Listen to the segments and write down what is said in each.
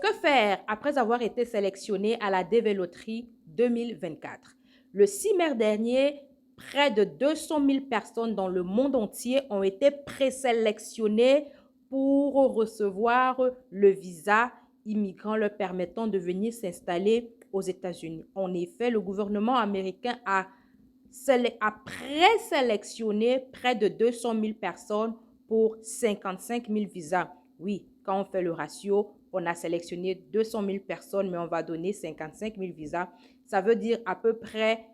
Que faire après avoir été sélectionné à la Dévéloterie 2024? Le 6 mai dernier, près de 200 000 personnes dans le monde entier ont été présélectionnées pour recevoir le visa immigrant leur permettant de venir s'installer aux États-Unis. En effet, le gouvernement américain a présélectionné près de 200 000 personnes pour 55 000 visas. Oui, quand on fait le ratio, on a sélectionné 200 000 personnes, mais on va donner 55 000 visas. Ça veut dire à peu près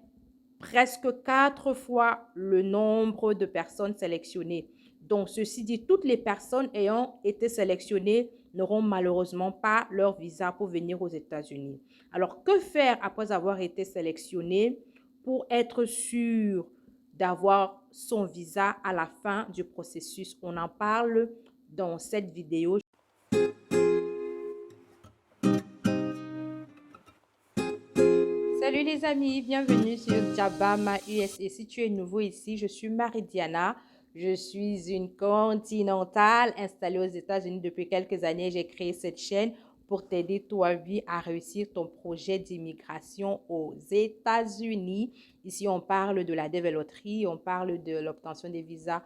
presque 4 fois le nombre de personnes sélectionnées. Donc, ceci dit, toutes les personnes ayant été sélectionnées n'auront malheureusement pas leur visa pour venir aux États-Unis. Alors, que faire après avoir été sélectionné pour être sûr d'avoir son visa à la fin du processus? On en parle dans cette vidéo. Salut les amis, bienvenue sur Jabama USA. Si tu es nouveau ici, je suis Marie-Diana. Je suis une continentale installée aux États-Unis depuis quelques années. J'ai créé cette chaîne pour t'aider toi à réussir ton projet d'immigration aux États-Unis. Ici, on parle de la dévéloterie, on parle de l'obtention des visas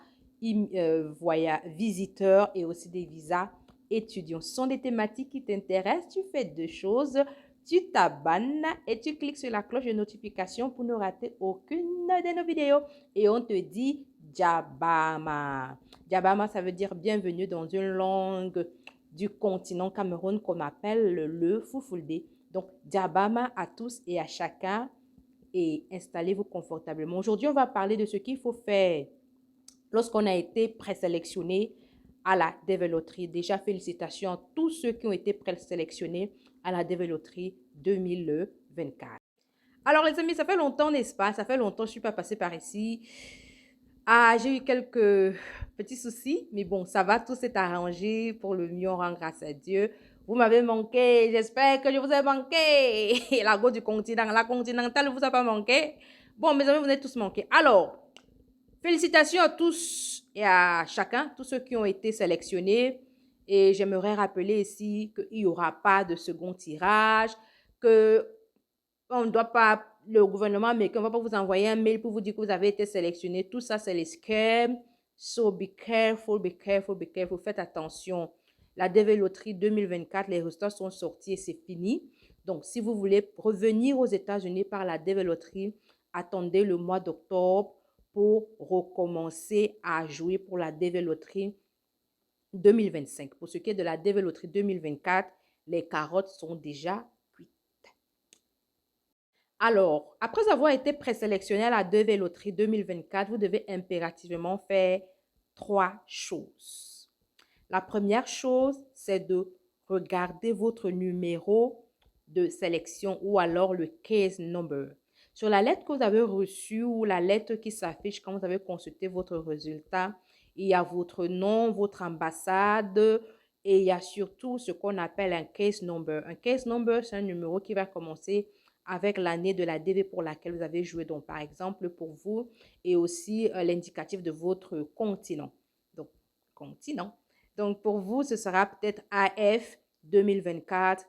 visiteurs et aussi des visas étudiants. Ce sont des thématiques qui t'intéressent. Tu fais deux choses. Tu t'abonnes et tu cliques sur la cloche de notification pour ne rater aucune de nos vidéos. Et on te dit Jabama. Jabama, ça veut dire bienvenue dans une langue du continent Cameroun qu'on appelle le Fulfulde. Donc, Jabama à tous et à chacun et installez-vous confortablement. Aujourd'hui, on va parler de ce qu'il faut faire lorsqu'on a été présélectionné à la dévéloterie. Déjà, félicitations à tous ceux qui ont été présélectionnés à la dévéloterie 2024. Alors, les amis, ça fait longtemps, n'est-ce pas? Ça fait longtemps que je ne suis pas passée par ici. Ah, j'ai eu quelques petits soucis, mais bon, ça va, tout s'est arrangé. Pour le mieux, on rend grâce à Dieu. Vous m'avez manqué, j'espère que je vous ai manqué. La go du continent, la continentale ne vous a pas manqué. Bon, mes amis, vous êtes tous manqués. Alors, félicitations à tous et à chacun, tous ceux qui ont été sélectionnés. Et j'aimerais rappeler ici qu'il n'y aura pas de second tirage, que on ne doit pas, le gouvernement américain ne va pas vous envoyer un mail pour vous dire que vous avez été sélectionné. Tout ça, c'est les scams. So be careful, be careful, be careful. Faites attention. La dévéloterie 2024, les résultats sont sortis et c'est fini. Donc, si vous voulez revenir aux États-Unis par la dévéloterie, attendez le mois d'octobre pour recommencer à jouer pour la dévéloterie 2025. Pour ce qui est de la dévéloterie 2024, les carottes sont déjà cuites. Alors, après avoir été présélectionné à la dévéloterie 2024, vous devez impérativement faire 3 choses. La première chose, c'est de regarder votre numéro de sélection ou alors le case number. Sur la lettre que vous avez reçue ou la lettre qui s'affiche quand vous avez consulté votre résultat, il y a votre nom, votre ambassade et il y a surtout ce qu'on appelle un case number. Un case number, c'est un numéro qui va commencer avec l'année de la DV pour laquelle vous avez joué. Donc, par exemple, pour vous, et aussi l'indicatif de votre continent. Donc, continent. Donc, pour vous, ce sera peut-être AF 2024,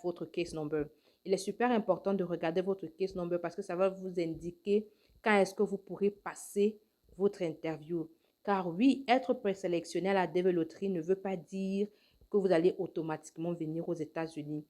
votre case number. Il est super important de regarder votre case number parce que ça va vous indiquer quand est-ce que vous pourrez passer votre interview. Car oui, être présélectionné à la dévéloterie ne veut pas dire que vous allez automatiquement venir aux États-Unis.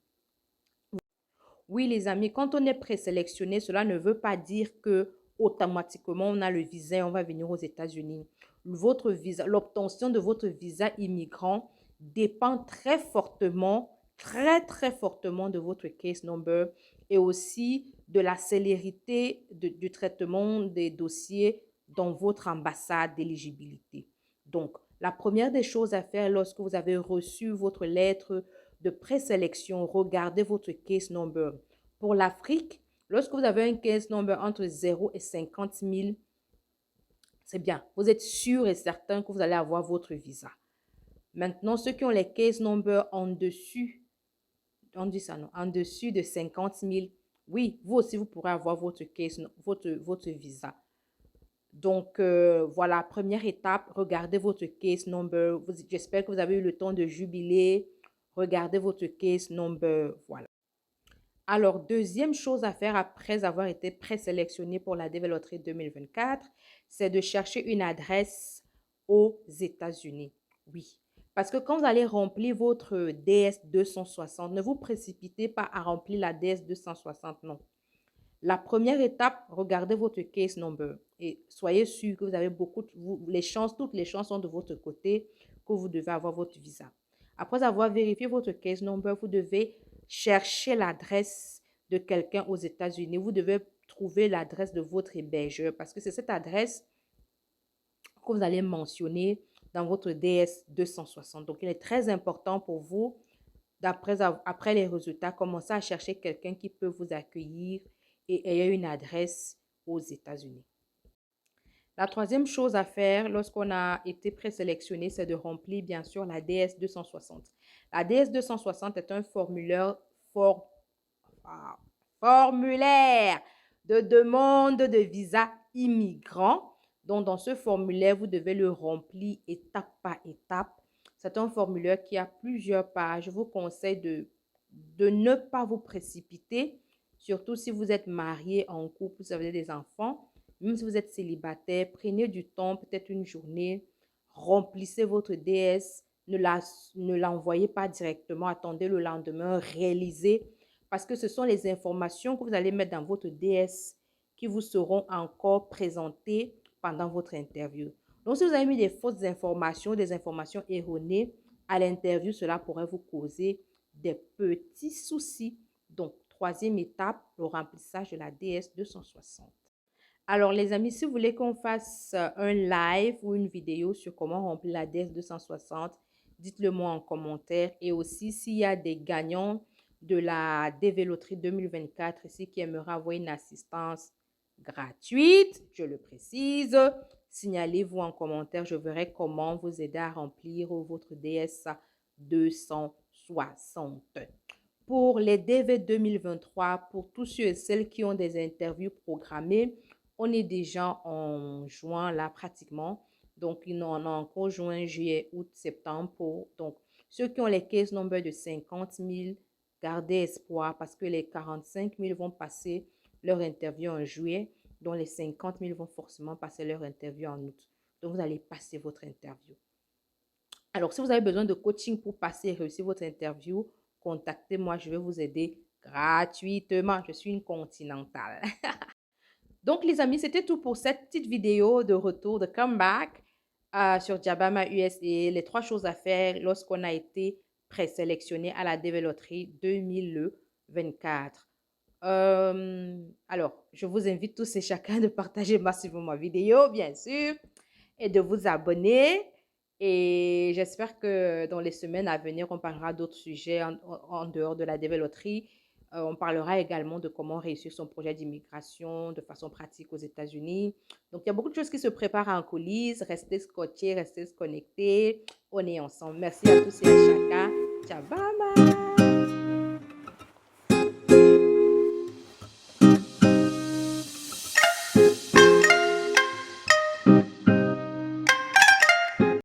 Oui, les amis, quand on est présélectionné, cela ne veut pas dire que automatiquement on a le visa et on va venir aux États-Unis. Votre visa, l'obtention de votre visa immigrant dépend très fortement, très fortement de votre case number et aussi de la célérité du traitement des dossiers dans votre ambassade d'éligibilité. Donc, la première des choses à faire lorsque vous avez reçu votre lettre de présélection, regardez votre case number. Pour l'Afrique, lorsque vous avez un case number entre 0 et 50 000, c'est bien. Vous êtes sûr et certain que vous allez avoir votre visa. Maintenant, ceux qui ont les case number en dessus, on dit ça non, en dessus de 50 000, oui, vous aussi, vous pourrez avoir votre case, votre visa. Donc, voilà, première étape, regardez votre case number. J'espère que vous avez eu le temps de jubiler. regardez votre case number. Voilà. Alors, deuxième chose à faire après avoir été présélectionné pour la DV Loterie 2024, c'est de chercher une adresse aux États-Unis. Oui, parce que quand vous allez remplir votre DS 260, ne vous précipitez pas à remplir la DS 260, non. La première étape, regardez votre case number et soyez sûr que vous avez toutes les chances sont de votre côté, que vous devez avoir votre visa. Après avoir vérifié votre case number, vous devez chercher l'adresse de quelqu'un aux États-Unis. Vous devez trouver l'adresse de votre hébergeur parce que c'est cette adresse que vous allez mentionner dans votre DS 260. Donc, il est très important pour vous, après les résultats, commencer à chercher quelqu'un qui peut vous accueillir et ayant une adresse aux États-Unis. La troisième chose à faire lorsqu'on a été présélectionné, c'est de remplir bien sûr la DS 260. La DS 260 est un formulaire de demande de visa immigrant. Donc, dans ce formulaire, vous devez le remplir étape par étape. C'est un formulaire qui a plusieurs pages. Je vous conseille de ne pas vous précipiter, surtout si vous êtes marié en couple, si vous avez des enfants. Même si vous êtes célibataire, prenez du temps, peut-être une journée, remplissez votre DS, ne l'envoyez pas directement, attendez le lendemain, réalisez, parce que ce sont les informations que vous allez mettre dans votre DS qui vous seront encore présentées pendant votre interview. Donc, si vous avez mis des fausses informations, des informations erronées à l'interview, cela pourrait vous causer des petits soucis. Donc, troisième étape, le remplissage de la DS 260. Alors, les amis, si vous voulez qu'on fasse un live ou une vidéo sur comment remplir la DS 260, dites-le moi en commentaire. Et aussi, s'il y a des gagnants de la DV Loterie 2024 ici qui aimeraient avoir une assistance gratuite, je le précise, signalez-vous en commentaire. Je verrai comment vous aider à remplir votre DS 260. Pour les DV 2023, pour tous ceux et celles qui ont des interviews programmées, on est déjà en juin là pratiquement. Donc, on a encore juin, juillet, août, septembre. Donc, ceux qui ont les case numbers de 50 000, gardez espoir parce que les 45 000 vont passer leur interview en juillet. Donc, les 50 000 vont forcément passer leur interview en août. Donc, vous allez passer votre interview. Alors, si vous avez besoin de coaching pour passer et réussir votre interview, contactez-moi, je vais vous aider gratuitement. Je suis une continentale. Donc, les amis, c'était tout pour cette petite vidéo de retour, de comeback sur Jabama USA. Les 3 choses à faire lorsqu'on a été présélectionné à la DV Loterie 2024. Alors, je vous invite tous et chacun de partager massivement ma vidéo, bien sûr, et de vous abonner. Et j'espère que dans les semaines à venir, on parlera d'autres sujets en dehors de la DV Loterie. On parlera également de comment réussir son projet d'immigration de façon pratique aux États-Unis. Donc, il y a beaucoup de choses qui se préparent en coulisses. Restez scotchés, restez connectés. On est ensemble. Merci à tous et à chacun. Ciao, bye bye.